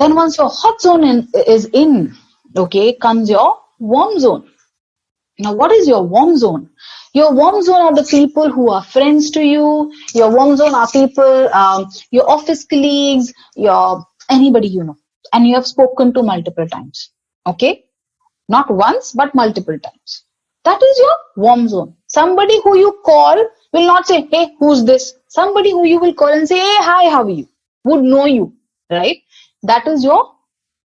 Then once your hot zone is in, okay, comes your warm zone. Now, what is your warm zone? Your warm zone are the people who are friends to you. Your warm zone are people, your office colleagues, your anybody you know, and you have spoken to multiple times. Okay, not once but multiple times. That is your warm zone. Somebody who you call will not say, "Hey, who's this?" Somebody who you will call and say, "Hey, hi, how are you?" Would know you, right? That is your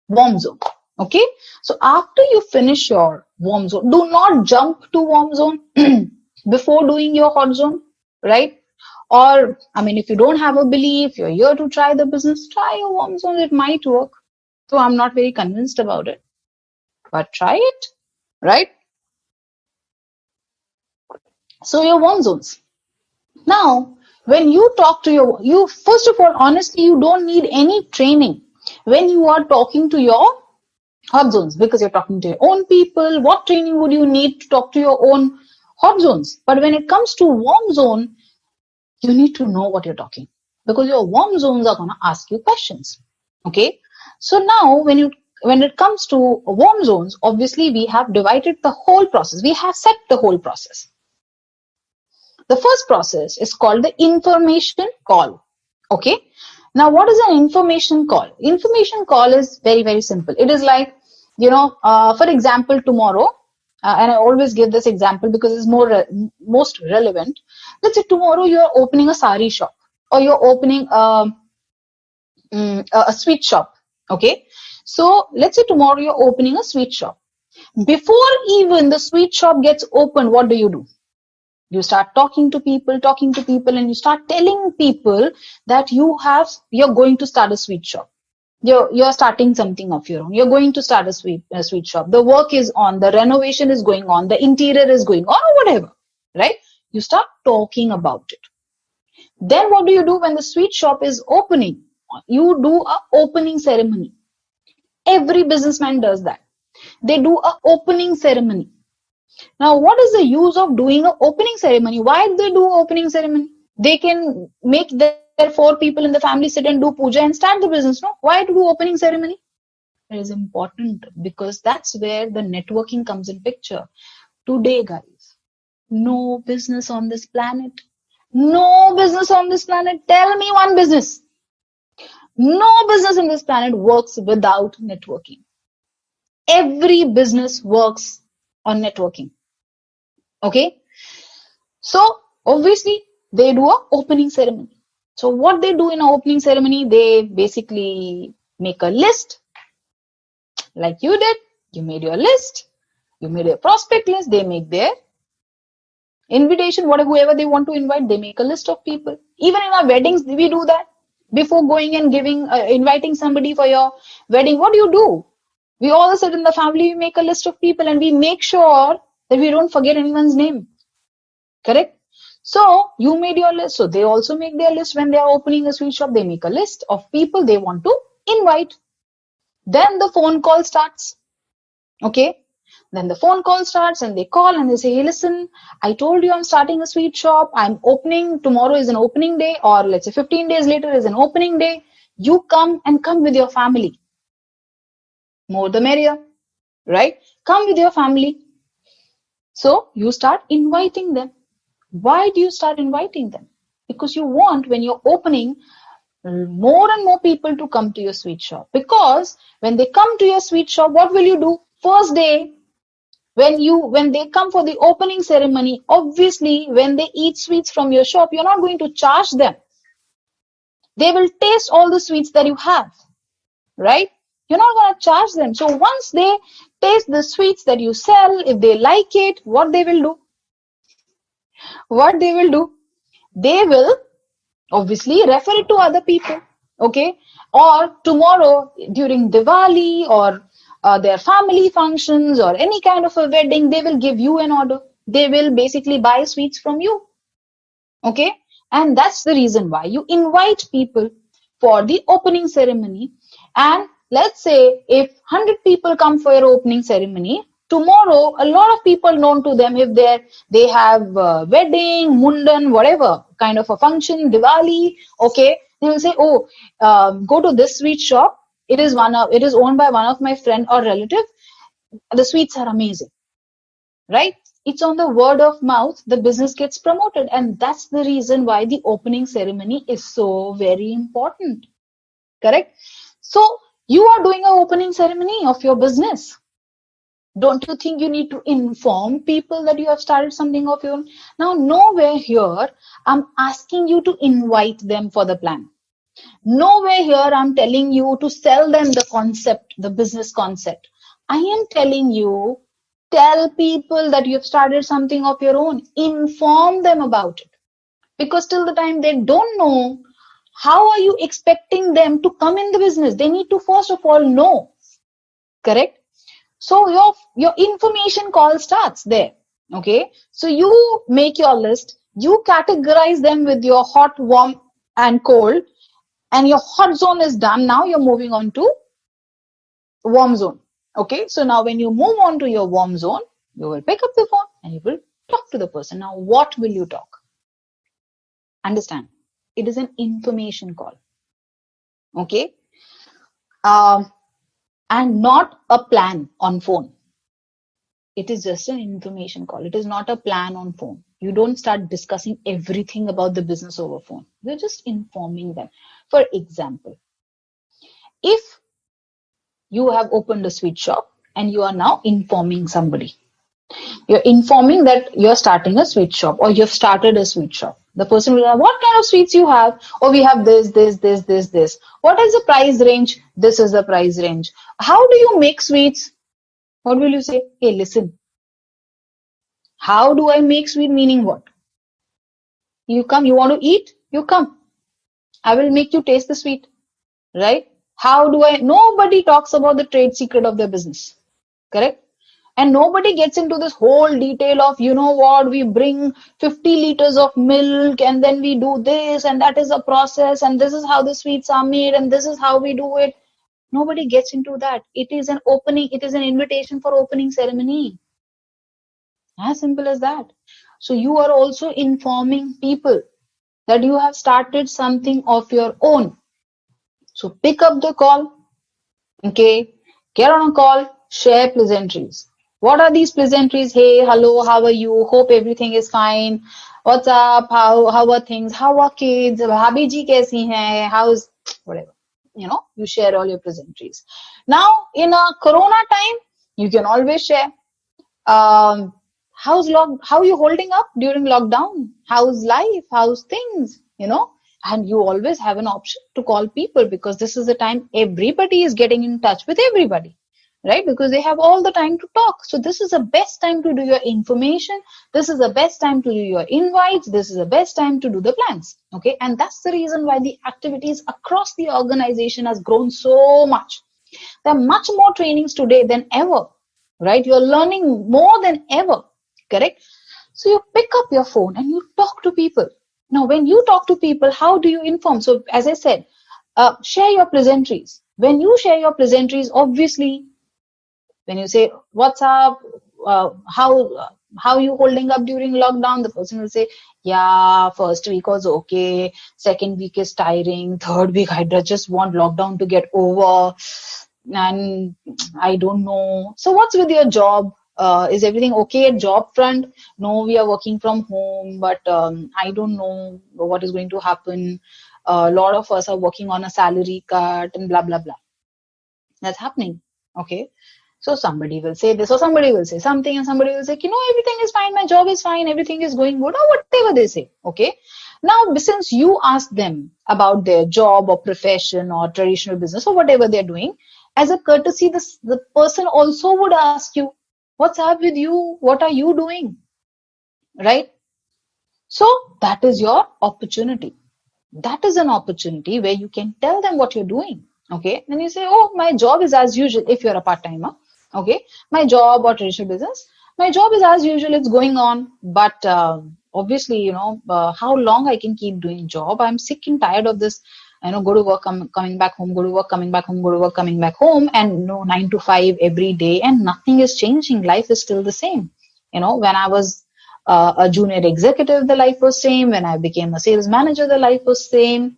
warm zone. Okay, so after you finish your warm zone, do not jump to warm zone before doing your hot zone, right? Or I mean, if you don't have a belief, you're here to try the business, try your warm zone. It might work. So I'm not very convinced about it, but try it, right? So your warm zones. Now, when you talk to you first of all, honestly, you don't need any training when you are talking to your hot zones, because you're talking to your own people. What training would you need to talk to your own hot zones? But when it comes to warm zone, you need to know what you're talking, because your warm zones are going to ask you questions. Okay, so now when it comes to warm zones, obviously we have divided the whole process. We have set the whole process. The first process is called the information call. Okay, now what is an information call? Information call is very, very simple. It is like, for example, tomorrow, and I always give this example because it's most relevant. Let's say tomorrow you're opening a sari shop, or you're opening a sweet shop. Okay, so let's say tomorrow you're opening a sweet shop. Before even the sweet shop gets opened, what do? You start talking to people, and you start telling people that you're going to start a sweet shop. You're starting something of your own. You're going to start a sweet shop. The work is on, the renovation is going on, the interior is going on, or whatever, right? You start talking about it. Then what do you do when the sweet shop is opening? You do a opening ceremony. Every businessman does that. They do a opening ceremony. Now, what is the use of doing an opening ceremony? Why do they do opening ceremony? They can make their 4 people in the family sit and do puja and start the business. No, why to do opening ceremony? It is important because that's where the networking comes in picture. Today, guys, no business on this planet. No business on this planet. Tell me one business. No business in this planet works without networking. Every business works on networking. Okay, so obviously they do a opening ceremony. So what they do in an opening ceremony, they basically make a list, like you did. You made your list, you made a prospect list, they make their invitation, whoever they want to invite, they make a list of people. Even in our weddings, we do that. Before going and inviting somebody for your wedding, what do? We all sit in the family, we make a list of people, and we make sure that we don't forget anyone's name. Correct? So you made your list. So they also make their list when they are opening a sweet shop. They make a list of people they want to invite. Then the phone call starts. Okay? Then the phone call starts and they call and they say, "Hey, listen, I told you I'm starting a sweet shop. I'm opening. Tomorrow is an opening day, or let's say 15 days later is an opening day. You come with your family." More the merrier, right? Come with your family. So you start inviting them. Why do you start inviting them? Because you want, when you're opening, more and more people to come to your sweet shop. Because when they come to your sweet shop, what will you do? First day, when they come for the opening ceremony, obviously when they eat sweets from your shop, you're not going to charge them. They will taste all the sweets that you have, right? You're not going to charge them. So once they taste the sweets that you sell, if they like it, what they will do? They will obviously refer it to other people. Okay, or tomorrow during Diwali or their family functions or any kind of a wedding, they will give you an order. They will basically buy sweets from you. Okay, and that's the reason why you invite people for the opening ceremony. And let's say if 100 people come for your opening ceremony, tomorrow a lot of people known to them, if they have wedding, mundan, whatever kind of a function, Diwali, okay, they will say, "Oh, go to this sweet shop. it is owned by one of my friend or relative. The sweets are amazing, right? It's on the word of mouth, the business gets promoted. And that's the reason why the opening ceremony is so very important. Correct? So you are doing an opening ceremony of your business. Don't you think you need to inform people that you have started something of your own? Now, nowhere here I'm asking you to invite them for the plan. Nowhere here I'm telling you to sell them the concept, the business concept. I am telling you, tell people that you have started something of your own. Inform them about it. Because till the time they don't know, how are you expecting them to come in the business? They need to first of all know. Correct? So your information call starts there. Okay. So you make your list, you categorize them with your hot, warm, and cold, and your hot zone is done. Now you're moving on to warm zone. Okay. So now when you move on to your warm zone, you will pick up the phone and you will talk to the person. Now, what will you talk? Understand? It is an information call. Okay. And not a plan on phone. It is just an information call. It is not a plan on phone. You don't start discussing everything about the business over phone. You're just informing them. For example, if you have opened a sweet shop and you are now informing somebody, you're informing that you're starting a sweet shop or you've started a sweet shop. The person will have, what kind of sweets you have? Oh, we have this. What is the price range? This is the price range. How do you make sweets? What will you say? Hey, listen. How do I make sweet? Meaning what? You come, you want to eat? You come. I will make you taste the sweet. Right? How do I? Nobody talks about the trade secret of their business. Correct? And nobody gets into this whole detail of, you know what, we bring 50 liters of milk and then we do this and that is a process and this is how the sweets are made and this is how we do it. Nobody gets into that. It is an opening, it is an invitation for opening ceremony. As simple as that. So you are also informing people that you have started something of your own. So pick up the call, okay, get on a call, share pleasantries. What are these pleasantries? Hey, hello, how are you? Hope everything is fine. What's up? How are things? How are kids? Bhabhi ji kaisi hai? How's whatever? You know, you share all your pleasantries. Now, in a corona time, you can always share. How are you holding up during lockdown? How's life? How's things? You know, and you always have an option to call people because this is the time everybody is getting in touch with everybody, right? Because they have all the time to talk. So this is the best time to do your information. This is the best time to do your invites. This is the best time to do the plans. Okay. And that's the reason why the activities across the organization has grown so much. There are much more trainings today than ever, right? You're learning more than ever, correct? So you pick up your phone and you talk to people. Now, when you talk to people, how do you inform? So, as I said, share your pleasantries. When you share your pleasantries, obviously, when you say, what's up? How you holding up during lockdown? The person will say, yeah, first week was okay. Second week is tiring. Third week, I just want lockdown to get over. And I don't know. So what's with your job? Is everything okay at job front? No, we are working from home, but I don't know what is going to happen. A lot of us are working on a salary cut and blah, blah, blah. That's happening. Okay. So somebody will say this or somebody will say something and somebody will say, you know, everything is fine. My job is fine. Everything is going good or whatever they say. Okay. Now, since you ask them about their job or profession or traditional business or whatever they're doing, as a courtesy, the person also would ask you, what's up with you? What are you doing? Right? So that is your opportunity. That is an opportunity where you can tell them what you're doing. Okay. Then you say, oh, my job is as usual if you're a part-timer. Okay. My job or traditional business, my job is as usual. It's going on. But obviously, you know, how long I can keep doing job? I'm sick and tired of this. Go to work, coming back home, go to work, coming back home, go to work, coming back home, and 9 to 5 every day, and nothing is changing. Life is still the same. When I was a junior executive, the life was same. When I became a sales manager, the life was same.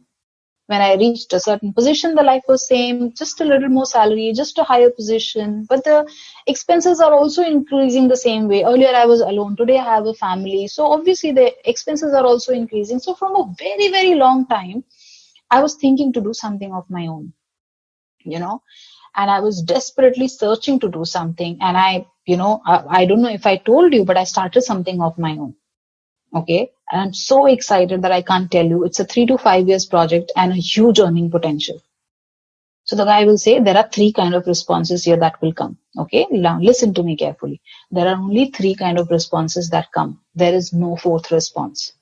When I reached a certain position, the life was same, just a little more salary, just a higher position. But the expenses are also increasing the same way. Earlier I was alone, today I have a family. So obviously the expenses are also increasing. So from a very, very long time, I was thinking to do something of my own, you know, and I was desperately searching to do something. And I don't know if I told you, but I started something of my own. Okay. And I'm so excited that I can't tell you. It's a 3 to 5 years project and a huge earning potential. So the guy will say there are three kind of responses here that will come. Okay. Now listen to me carefully. There are only three kind of responses that come. There is no fourth response.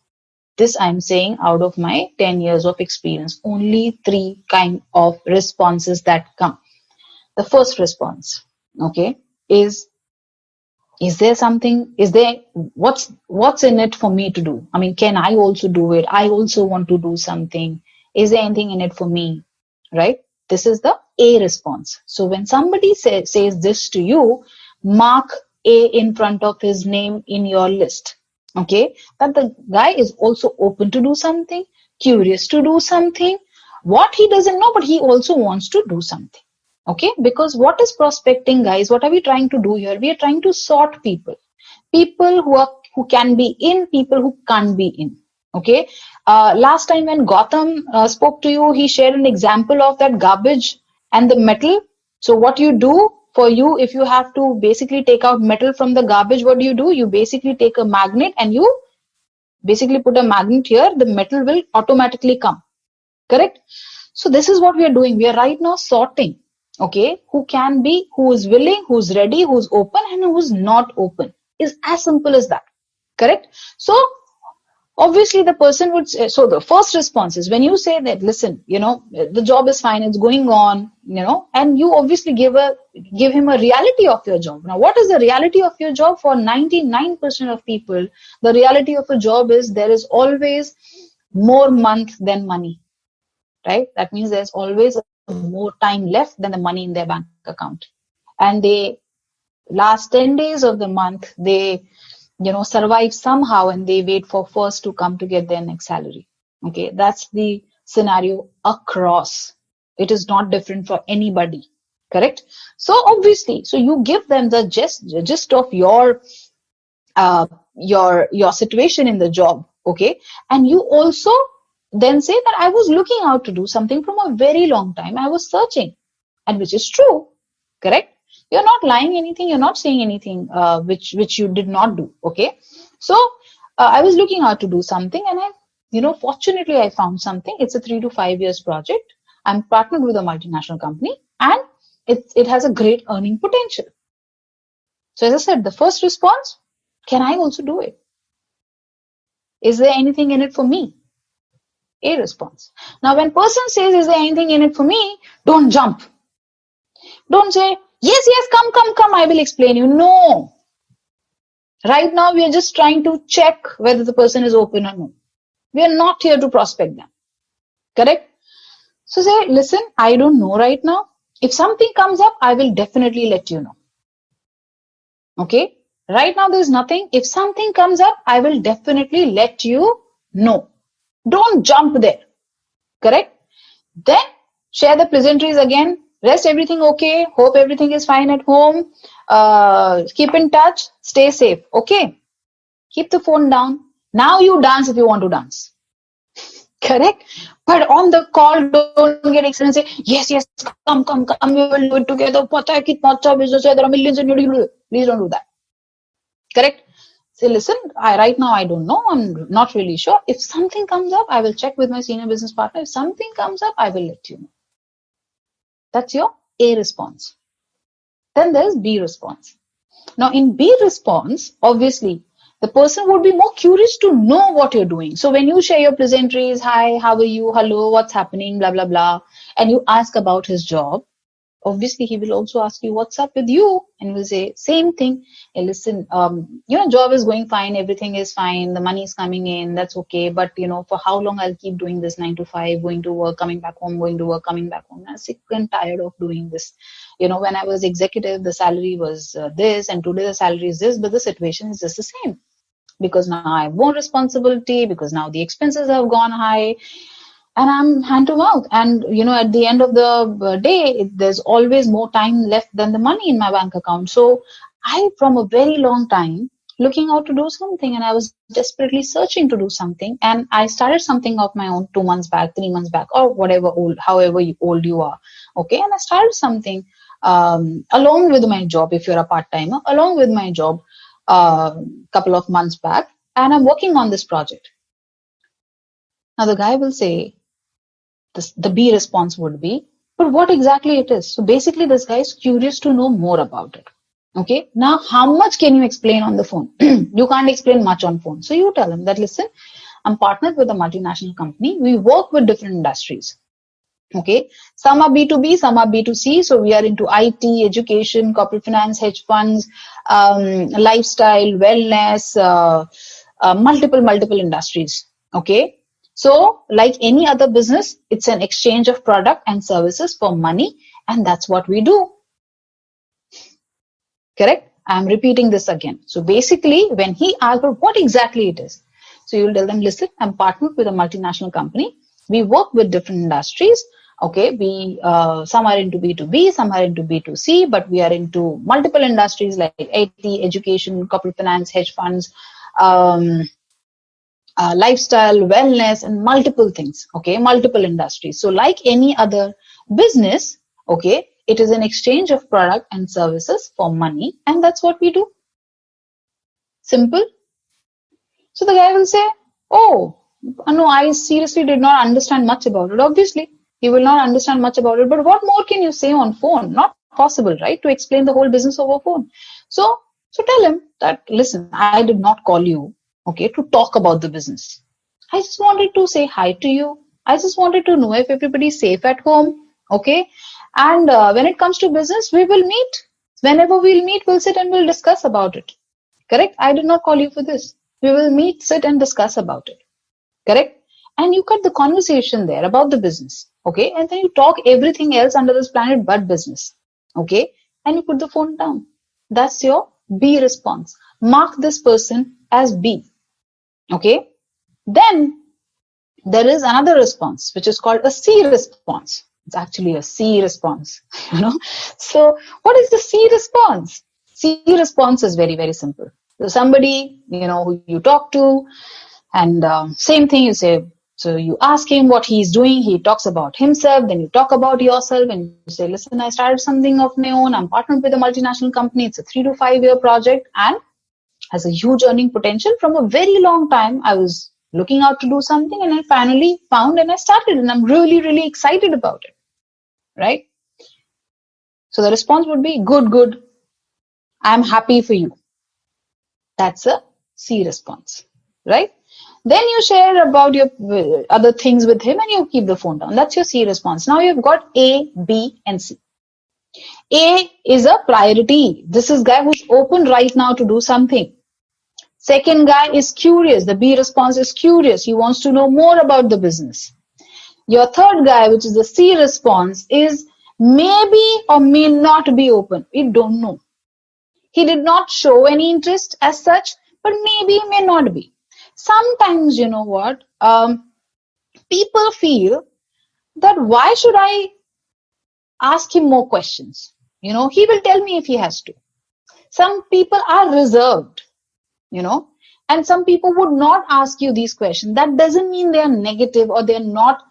This I'm saying out of my 10 years of experience. Only three kind of responses that come. The first response, okay, is there something, what's in it for me to do? I mean, can I also do it? I also want to do something. Is there anything in it for me? Right? This is the A response. So when somebody says this to you, mark A in front of his name in your list. Okay? That the guy is also open to do something, curious to do something. What he doesn't know, but he also wants to do something. Okay, because what is prospecting, guys? What are we trying to do here? We are trying to sort people who can be in, people who can't be in. Okay, last time when Gotham spoke to you, he shared an example of that garbage and the metal. So what you do for you, if you have to basically take out metal from the garbage, what do? You basically take a magnet and you basically put a magnet here. The metal will automatically come. Correct? So this is what we are doing. We are right now sorting, okay, who can be, who is willing, who's ready, who's open, and who's not open. Is as simple as that. Correct? So obviously the person would say, so the first response is when you say that, listen, the job is fine, it's going on, and you obviously give him a reality of your job. Now, what is the reality of your job? For 99% of people, the reality of a job is there is always more month than money. Right? That means there's always more time left than the money in their bank account. And they last 10 days of the month, they, survive somehow and they wait for first to come to get their next salary. Okay. That's the scenario across. It is not different for anybody. Correct? So obviously, so you give them the gist of your situation in the job. Okay. And you also then say that I was looking out to do something from a very long time. I was searching, and which is true. Correct? You're not lying anything. You're not saying anything which you did not do. Okay? So I was looking out to do something, and fortunately I found something. It's a 3 to 5 years project. I'm partnered with a multinational company, and it has a great earning potential. So as I said, the first response, can I also do it? Is there anything in it for me? A response. Now, when person says, is there anything in it for me? Don't jump. Don't say, yes, come, I will explain you. No. Right now, we are just trying to check whether the person is open or no. We are not here to prospect them. Correct? So say, listen, I don't know right now. If something comes up, I will definitely let you know. Okay? Right now, there's nothing. If something comes up, I will definitely let you know. Don't jump there. Correct? Then share the pleasantries again. Rest everything okay. Hope everything is fine at home. Keep in touch. Stay safe. Okay? Keep the phone down. Now you dance if you want to dance. Correct? But on the call, don't get excited and say, yes, come, we will do it together. Pata hai kitna acha business hai. There are millions in you. Please don't do that. Correct? Say, listen, right now I don't know. I'm not really sure. If something comes up, I will check with my senior business partner. If something comes up, I will let you know. That's your A response. Then there's B response. Now in B response, obviously, the person would be more curious to know what you're doing. So when you share your pleasantries, hi, how are you? Hello, what's happening? Blah, blah, blah. And you ask about his job. Obviously, he will also ask you, what's up with you? And will say, same thing. Hey, listen, job is going fine. Everything is fine. The money is coming in. That's okay. But, for how long I'll keep doing this 9 to 5, going to work, coming back home, going to work, coming back home. I'm sick and tired of doing this. When I was executive, the salary was this, and today the salary is this, but the situation is just the same. Because now I have more responsibility, because now the expenses have gone high. and I'm hand to mouth. And at the end of the day, there's always more time left than the money in my bank account. So I, from a very long time, looking out to do something, and I was desperately searching to do something, and I started something of my own 2 months back, 3 months back, or whatever old, however old you are. Okay, and I started something along with my job. If you're a part timer, along with my job, couple of months back, and I'm working on this project. Now the guy will say, the B response would be, but what exactly it is? So basically, this guy is curious to know more about it. Okay. Now, how much can you explain on the phone? You can't explain much on phone. So you tell him that, listen, I'm partnered with a multinational company. We work with different industries. Okay. Some are B2B, some are B2C. So we are into IT, education, corporate finance, hedge funds, lifestyle, wellness, multiple industries. Okay. So like any other business, it's an exchange of product and services for money. And that's what we do. Correct? I'm repeating this again. So basically, when he asks what exactly it is, so you'll tell them, listen, I'm partnered with a multinational company. We work with different industries. Okay, we some are into B2B, some are into B2C, but we are into multiple industries like IT, education, corporate finance, hedge funds, lifestyle, wellness, and multiple things. Okay, multiple industries. So like any other business, okay, it is an exchange of product and services for money, and that's what we do. Simple. So the guy will say, oh, no, I seriously did not understand much about it. Obviously, he will not understand much about it, but what more can you say on phone? Not possible, right? To explain the whole business over phone. So tell him that, listen, I did not call you, okay, to talk about the business. I just wanted to say hi to you. I just wanted to know if everybody's safe at home, okay? And when it comes to business, we will meet. Whenever we'll meet, we'll sit and we'll discuss about it. Correct? I did not call you for this. We will meet, sit and discuss about it. Correct? And you cut the conversation there about the business. Okay? And then you talk everything else under this planet but business. Okay? And you put the phone down. That's your B response. Mark this person as B. Okay? Then there is another response, which is called a C response. It's actually a C response, So what is the C response? C response is very, very simple. So somebody, who you talk to, and same thing you say. So you ask him what he's doing. He talks about himself. Then you talk about yourself and you say, listen, I started something of my own. I'm partnered with a multinational company. It's a 3 to 5 year project and has a huge earning potential. From a very long time, I was looking out to do something and I finally found and I started and I'm really, really excited about it. Right? So the response would be, good. I'm happy for you. That's a C response. Right? Then you share about your other things with him and you keep the phone down. That's your C response. Now you've got A, B, and C. A is a priority. This is guy who's open right now to do something. Second guy is curious. The B response is curious. He wants to know more about the business. Your third guy, which is the C response, is maybe or may not be open. We don't know. He did not show any interest as such, but maybe, may not be. Sometimes, you know what, people feel that why should I ask him more questions? He will tell me if he has to. Some people are reserved, and some people would not ask you these questions. That doesn't mean they are negative or they're not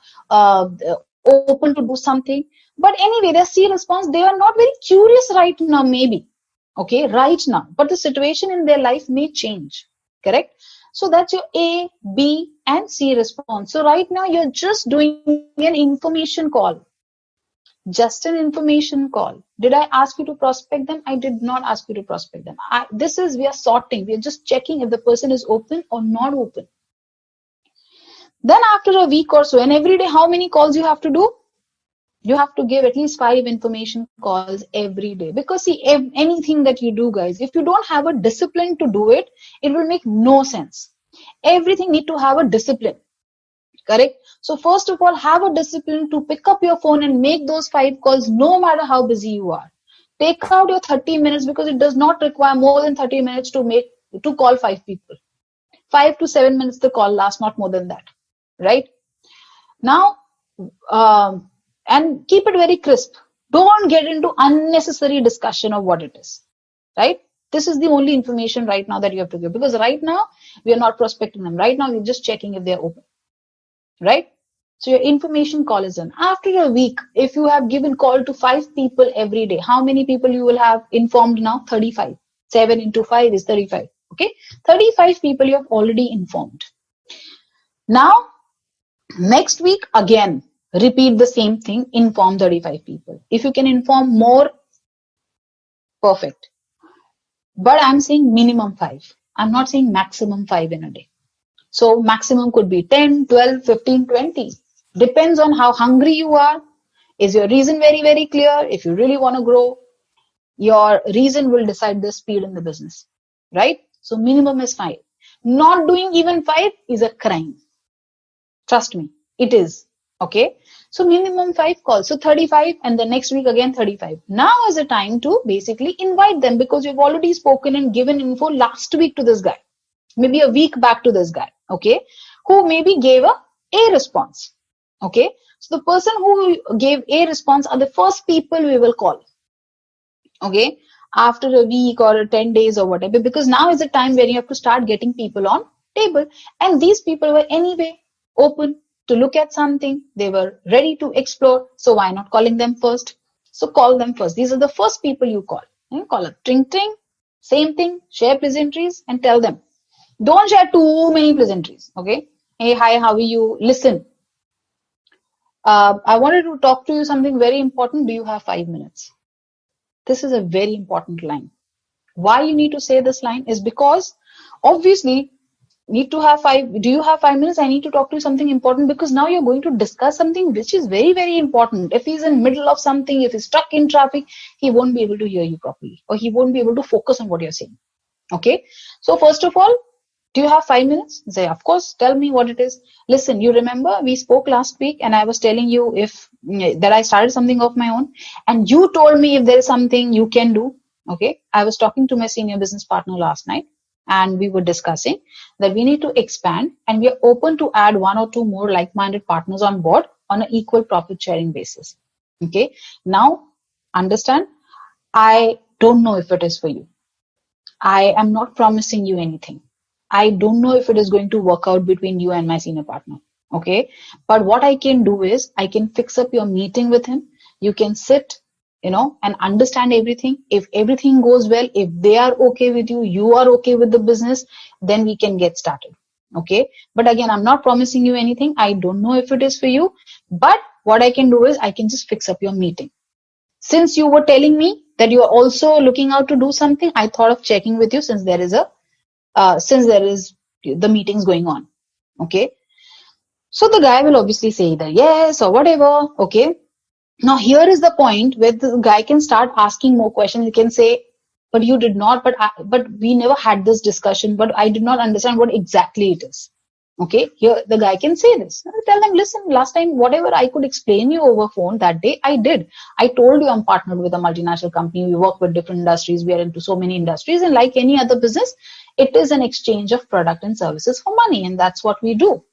open to do something. But anyway, their C response, they are not very curious right now, maybe. Okay, right now. But the situation in their life may change. Correct? So that's your A, B, and C response. So right now you're just doing an information call. Just an information call. Did I ask you to prospect them? I did not ask you to prospect them. We are sorting. We are just checking if the person is open or not open. Then after a week or so, and every day, how many calls you have to do? You have to give at least 5 information calls every day. Because see, anything that you do, guys, if you don't have a discipline to do it, it will make no sense. Everything need to have a discipline. Correct? So first of all, have a discipline to pick up your phone and make those 5 calls no matter how busy you are. Take out your 30 minutes because it does not require more than 30 minutes to call 5 people. 5 to 7 minutes the call lasts, not more than that. Right? Now, and keep it very crisp. Don't get into unnecessary discussion of what it is, right? This is the only information right now that you have to give, because right now we are not prospecting them. Right now we're just checking if they're open, right? So your information call is in. After a week, if you have given call to 5 people every day, how many people you will have informed now? 35. 7 into 5 is 35. Okay. 35 people you have already informed. Now, next week, again, repeat the same thing, inform 35 people. If you can inform more, perfect. But I'm saying minimum 5. I'm not saying maximum 5 in a day. So maximum could be 10, 12, 15, 20. Depends on how hungry you are. Is your reason very, very clear? If you really want to grow, your reason will decide the speed in the business, right? So minimum is 5. Not doing even 5 is a crime. Trust me, it is. Okay. So minimum 5 calls. So 35, and the next week again 35. Now is the time to basically invite them, because you've already spoken and given info last week to this guy, maybe a week back to this guy, okay, who maybe gave a response. Okay. So the person who gave a response are the first people we will call. Okay. After a week or 10 days or whatever, because now is the time when you have to start getting people on table. And these people were anyway open to look at something. They were ready to explore. So why not calling them first? So call them first. These are the first people you call. And call up, tring, tring, same thing, share pleasantries and tell them. Don't share too many pleasantries. Okay. Hey, hi, how are you? Listen, I wanted to talk to you something very important. Do you have 5 minutes? This is a very important line. Why you need to say this line is because obviously need to have 5. Do you have 5 minutes? I need to talk to you something important, because now you're going to discuss something which is very, very important. If he's in middle of something, if he's stuck in traffic, he won't be able to hear you properly, or he won't be able to focus on what you're saying. Okay. So first of all, do you have 5 minutes? Say, of course, tell me what it is. Listen, you remember we spoke last week and I was telling you if that I started something of my own, and you told me if there is something you can do. Okay. I was talking to my senior business partner last night and we were discussing that we need to expand and we are open to add 1 or 2 more like-minded partners on board on an equal profit sharing basis. Okay. Now, understand, I don't know if it is for you. I am not promising you anything. I don't know if it is going to work out between you and my senior partner. Okay. But what I can do is I can fix up your meeting with him. You can sit, and understand everything. If everything goes well, if they are okay with you, you are okay with the business, then we can get started. Okay. But again, I'm not promising you anything. I don't know if it is for you, but what I can do is I can just fix up your meeting. Since you were telling me that you are also looking out to do something, I thought of checking with you since there is the meetings going on. Okay. So the guy will obviously say either yes or whatever. Okay. Now here is the point where the guy can start asking more questions. He can say, but you did not, but we never had this discussion, but I did not understand what exactly it is. Okay, here the guy can say this. I'll tell them, listen, last time, whatever I could explain you over phone that day, I did. I told you I'm partnered with a multinational company. We work with different industries. We are into so many industries. And like any other business, it is an exchange of product and services for money. And that's what we do.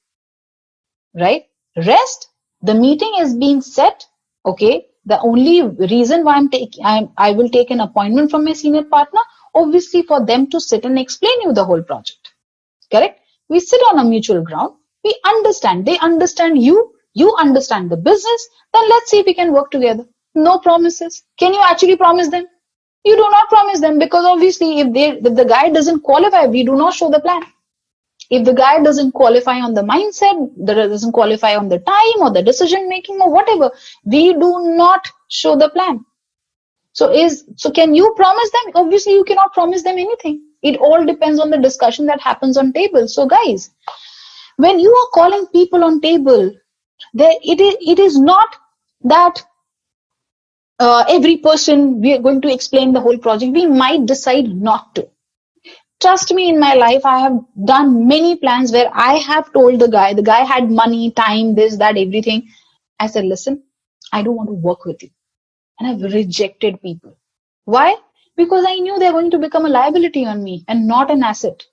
Right? Rest, the meeting is being set. Okay. The only reason why I will take an appointment from my senior partner, obviously for them to sit and explain you the whole project. Correct? We sit on a mutual ground. We understand. They understand you. You understand the business. Then let's see if we can work together. No promises. Can you actually promise them? You do not promise them, because obviously if the guy doesn't qualify, we do not show the plan. If the guy doesn't qualify on the mindset, doesn't qualify on the time or the decision making or whatever, we do not show the plan. So can you promise them? Obviously, you cannot promise them anything. It all depends on the discussion that happens on table. So guys, when you are calling people on table, it is not that every person we are going to explain the whole project. We might decide not to. Trust me, in my life, I have done many plans where I have told the guy had money, time, this, that, everything. I said, listen, I don't want to work with you. And I've rejected people. Why? Because I knew they're going to become a liability on me and not an asset,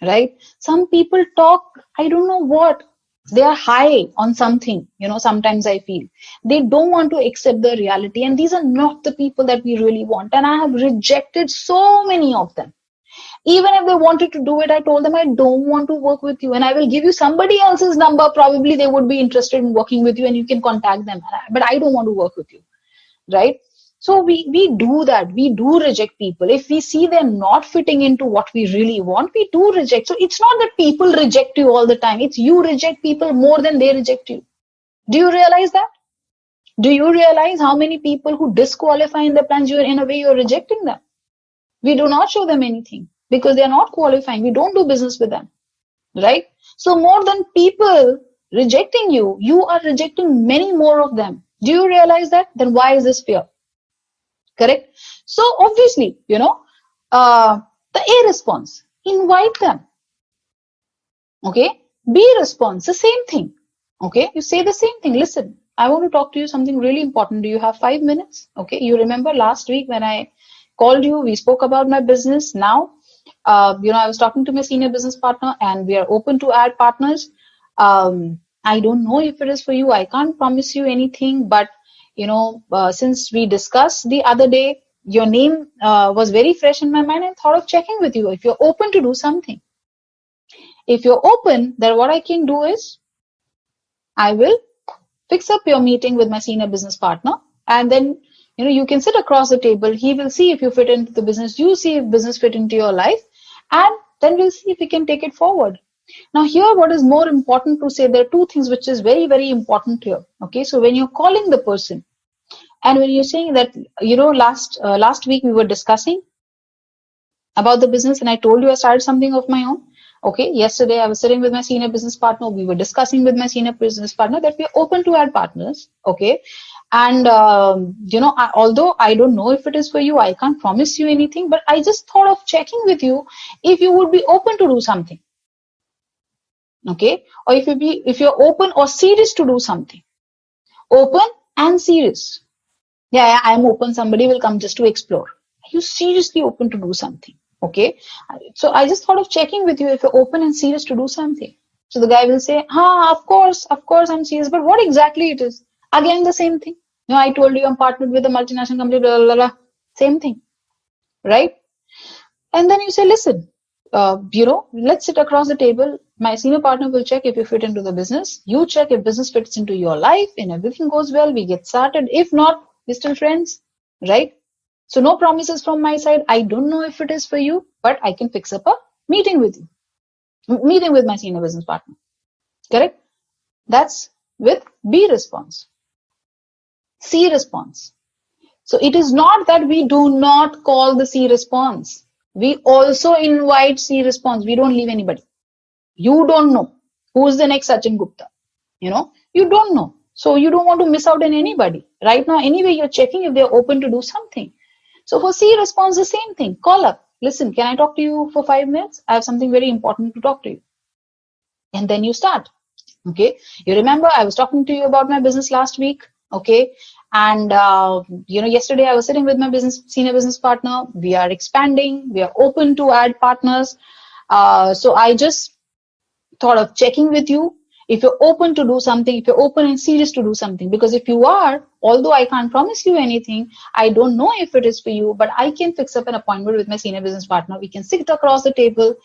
right? Some people talk, I don't know what. They are high on something, sometimes I feel. They don't want to accept the reality. And these are not the people that we really want. And I have rejected so many of them. Even if they wanted to do it, I told them I don't want to work with you and I will give you somebody else's number. Probably they would be interested in working with you and you can contact them. But I don't want to work with you, right? So we do that. We do reject people. If we see they're not fitting into what we really want, we do reject. So it's not that people reject you all the time. It's you reject people more than they reject you. Do you realize that? Do you realize how many people who disqualify in the plans, in a way you're rejecting them? We do not show them anything because they are not qualifying. We don't do business with them, right? So more than people rejecting you, you are rejecting many more of them. Do you realize that? Then why is this fear? Correct? So obviously, the A response, invite them. Okay? B response, the same thing. Okay? You say the same thing. Listen, I want to talk to you something really important. Do you have 5 minutes? Okay? You remember last week when I called you, we spoke about my business. Now, I was talking to my senior business partner and we are open to add partners. I don't know if it is for you. I can't promise you anything, but since we discussed the other day, your name was very fresh in my mind and thought of checking with you if you're open to do something. If you're open, then what I can do is I will fix up your meeting with my senior business partner and then you can sit across the table. He will see if you fit into the business. You see if business fit into your life and then we'll see if we can take it forward. Now here, what is more important to say, there are two things which is very, very important here. Okay, so when you're calling the person and when you're saying that, last week we were discussing about the business and I told you I started something of my own. Okay, yesterday I was sitting with my senior business partner. We were discussing with my senior business partner that we are open to add partners. Okay, and although I don't know if it is for you, I can't promise you anything, but I just thought of checking with you if you would be open to do something. Okay, or if you're open or serious to do something. Open and serious. Yeah, I'm open. Somebody will come just to explore. Are you seriously open to do something? Okay. So I just thought of checking with you if you're open and serious to do something. So the guy will say, of course, I'm serious. But what exactly it is? Again, the same thing. I told you I'm partnered with a multinational company, blah, blah, blah. Same thing. Right? And then you say, listen, let's sit across the table. My senior partner will check if you fit into the business. You check if business fits into your life and everything goes well. We get started. If not, we're still friends, right? So no promises from my side. I don't know if it is for you, but I can fix up a meeting with you. Meeting with my senior business partner. Correct? That's with B response. C response. So it is not that we do not call the C response. We also invite C response. We don't leave anybody. You don't know who's the next Sachin Gupta. You don't know. So you don't want to miss out on anybody. Right now, anyway, you're checking if they're open to do something. So for C response, the same thing. Call up. Listen, can I talk to you for 5 minutes? I have something very important to talk to you. And then you start. Okay. You remember I was talking to you about my business last week. Okay. And, yesterday I was sitting with my senior business partner. We are expanding. We are open to add partners. So I just thought of checking with you if you're open to do something, if you're open and serious to do something. Because if you are, although I can't promise you anything, I don't know if it is for you, but I can fix up an appointment with my senior business partner. We can sit across the table.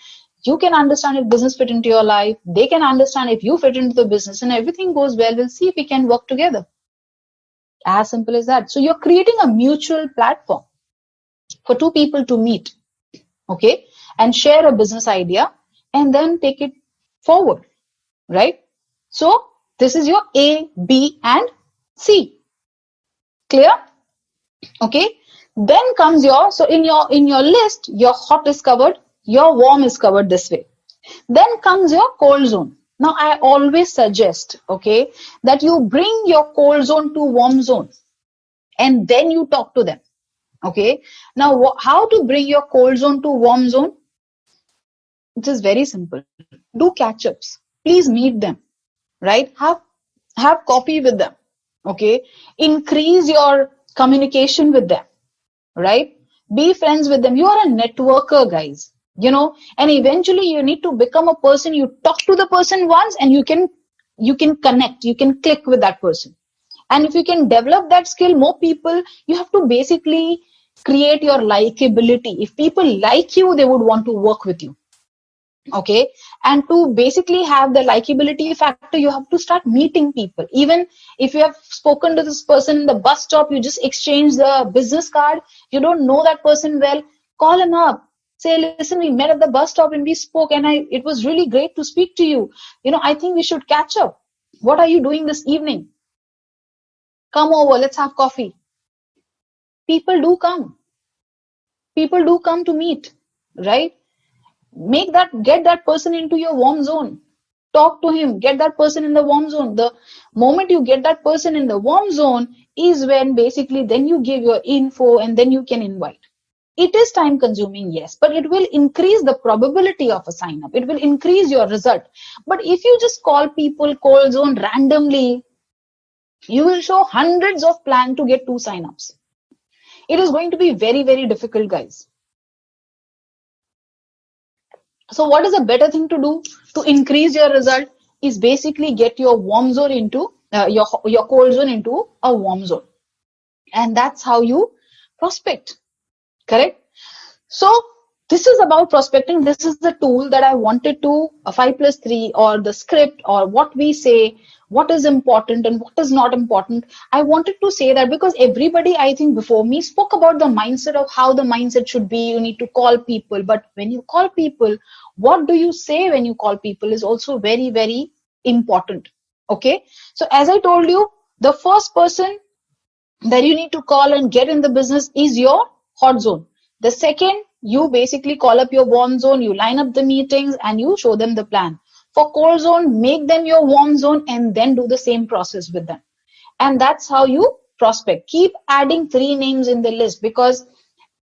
You can understand if business fit into your life. They can understand if you fit into the business and everything goes well. We'll see if we can work together. As simple as that. So you're creating a mutual platform for two people to meet, okay, and share a business idea and then take it forward, right? So this is your A, B, and C. Clear? Okay. Then comes so in your list, your hot is covered, your warm is covered this way. Then comes your cold zone. Now I always suggest, okay, that you bring your cold zone to warm zone and then you talk to them. Okay. Now how to bring your cold zone to warm zone? It is very simple. Do catch-ups. Please meet them. Right? Have coffee with them. Okay. Increase your communication with them. Right? Be friends with them. You are a networker, guys. And eventually you need to become a person. You talk to the person once and you can you can connect, you can click with that person. And if you can develop that skill, more people, you have to basically create your likability. If people like you, they would want to work with you. Okay. And to basically have the likability factor, you have to start meeting people. Even if you have spoken to this person in the bus stop, you just exchange the business card, you don't know that person well, call him up. Say, listen, we met at the bus stop and we spoke, and it was really great to speak to you. I think we should catch up. What are you doing this evening? Come over, let's have coffee. People do come. People do come to meet, right? Get that person into your warm zone. Talk to him, get that person in the warm zone. The moment you get that person in the warm zone is when basically then you give your info and then you can invite. It is time consuming, yes, but it will increase the probability of a sign up. It will increase your result. But if you just call people cold zone randomly, you will show hundreds of plans to get 2 signups. It is going to be very, very difficult, guys. So what is a better thing to do to increase your result is basically get your warm zone into your cold zone into a warm zone. And that's how you prospect, correct? So this is about prospecting. This is the tool that I wanted to 5+3 or the script or what we say, what is important and what is not important. I wanted to say that because everybody, I think before me, spoke about the mindset of how the mindset should be. You need to call people. But when you call people, what do you say when you call people is also very, very important. Okay. So as I told you, the first person that you need to call and get in the business is your hot zone. The second, you basically call up your warm zone, you line up the meetings and you show them the plan. For cold zone, make them your warm zone and then do the same process with them. And that's how you prospect. Keep adding 3 names in the list because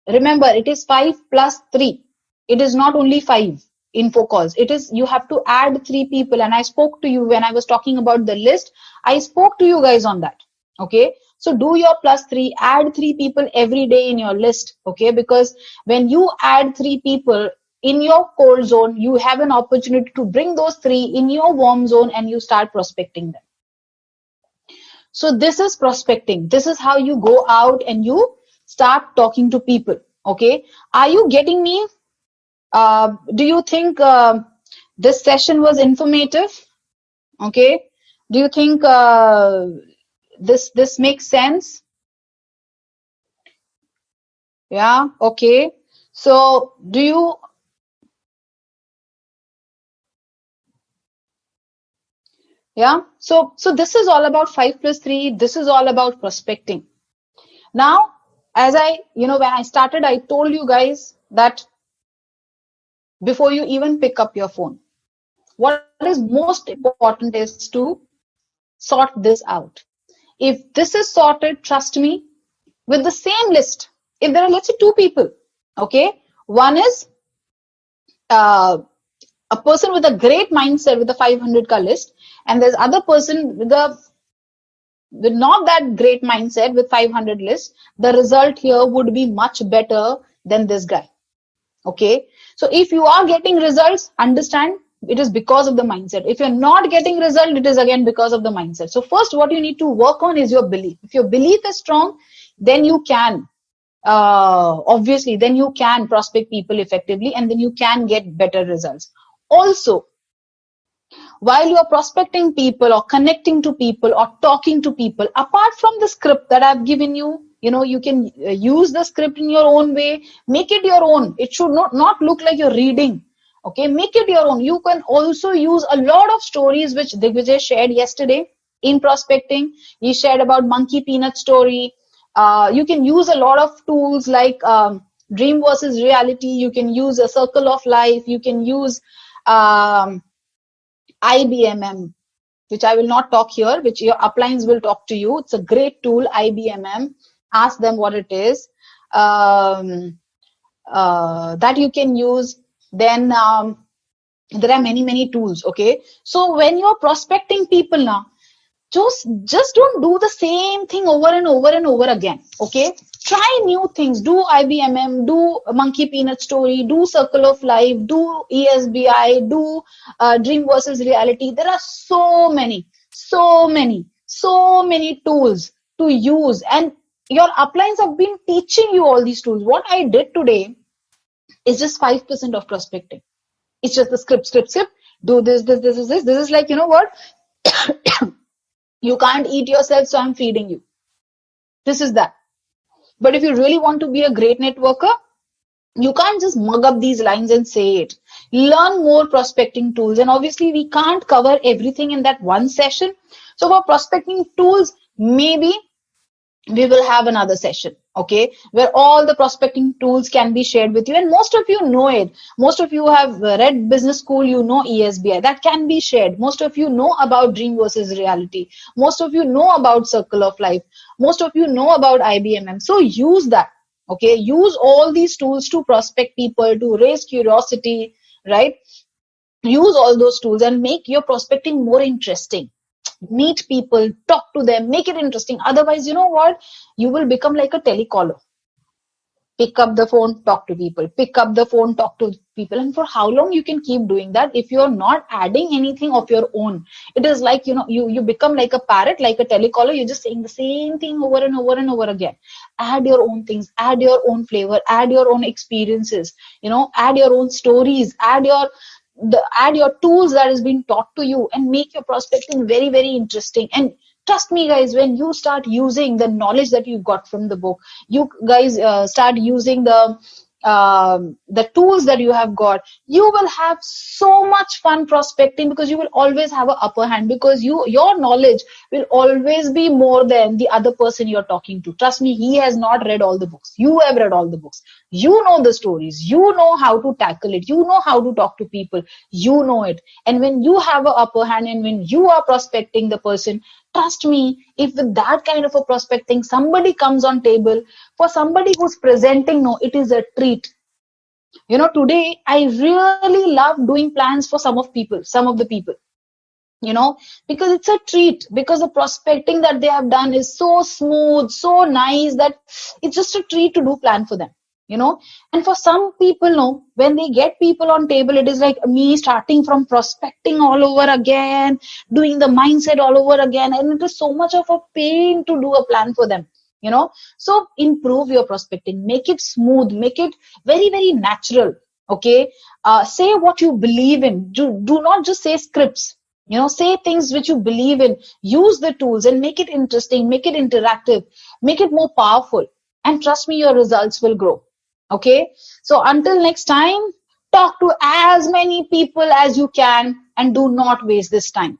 remember, it is 5+3. It is not only 5 info calls. It is, you have to add 3 people. And I spoke to you when I was talking about the list. I spoke to you guys on that. Okay. So do your +3, add 3 people every day in your list. Okay. Because when you add 3 people in your cold zone, you have an opportunity to bring those 3 in your warm zone and you start prospecting them. So this is prospecting. This is how you go out and you start talking to people. Okay. Are you getting me? Do you think this session was informative? Okay. Do you think this makes sense? Yeah. Okay. So do you? Yeah. So this is all about 5+3. This is all about prospecting. Now, as when I started, I told you guys that before you even pick up your phone, what is most important is to sort this out. If this is sorted, trust me, with the same list, if there are, let's say, 2 people, okay, one is a person with a great mindset with a 500 list, and there's other person with not that great mindset with 500 list, the result here would be much better than this guy. Okay. So if you are getting results, understand it is because of the mindset. If you're not getting result, it is again because of the mindset. So first, what you need to work on is your belief. If your belief is strong, then you can, obviously, then you can prospect people effectively and then you can get better results. Also, while you're prospecting people or connecting to people or talking to people, apart from the script that I've given you, you can use the script in your own way, make it your own. It should not look like you're reading. Okay, make it your own. You can also use a lot of stories which Digvijay shared yesterday in prospecting. He shared about monkey peanut story. You can use a lot of tools like dream versus reality. You can use a circle of life. You can use IBMM, which I will not talk here, which your uplines will talk to you. It's a great tool, IBMM. Ask them what it is. That you can use. Then there are many tools. Okay. So when you're prospecting people now, just don't do the same thing over and over and over again. Okay. Try new things. Do IBMM, do Monkey Peanut Story, do Circle of Life, do ESBI, do Dream versus Reality. There are so many tools to use. And your uplines have been teaching you all these tools. What I did today is just 5% of prospecting. It's just the script. Do this. This is like, you know what? You can't eat yourself, so I'm feeding you. This is that. But if you really want to be a great networker, you can't just mug up these lines and say it. Learn more prospecting tools. And obviously, we can't cover everything in that one session. So, for prospecting tools, maybe we will have another session, okay, where all the prospecting tools can be shared with you. And most of you know it. Most of you have read business school, you know ESBI. That can be shared. Most of you know about dream versus reality. Most of you know about circle of life. Most of you know about IBMM. So use that, okay? Use all these tools to prospect people, to raise curiosity, right? Use all those tools and make your prospecting more interesting. Meet people, talk to them, make it interesting. Otherwise, you know what? You will become like a telecaller. Pick up the phone, talk to people. Pick up the phone, talk to people. And for how long you can keep doing that if you're not adding anything of your own? It is like, you become like a parrot, like a telecaller. You're just saying the same thing over and over and over again. Add your own things, add your own flavor, add your own experiences, add your own stories, add your tools that has been taught to you, and make your prospecting very, very interesting. And trust me, guys, when you start using the knowledge that you got from the book, you guys start using the tools that you have got, you will have so much fun prospecting, because you will always have an upper hand, because your knowledge will always be more than the other person you're talking to. Trust me, he has not read all the books. You have read all the books. You know the stories. You know how to tackle it. You know how to talk to people. You know it. And when you have an upper hand and when you are prospecting the person, trust me, if with that kind of a prospecting, somebody comes on table, for somebody who's presenting, no, it is a treat. Today I really love doing plans for some of the people, because it's a treat, because the prospecting that they have done is so smooth, so nice, that it's just a treat to do plan for them, and for some people, no, when they get people on table, it is like me starting from prospecting all over again, doing the mindset all over again, and it is so much of a pain to do a plan for them, so improve your prospecting, make it smooth, make it very, very natural, okay. Say what you believe in. Do not just say scripts. Say things which you believe in. Use the tools and make it interesting, make it interactive, make it more powerful. And trust me, your results will grow. Okay. So until next time, talk to as many people as you can and do not waste this time.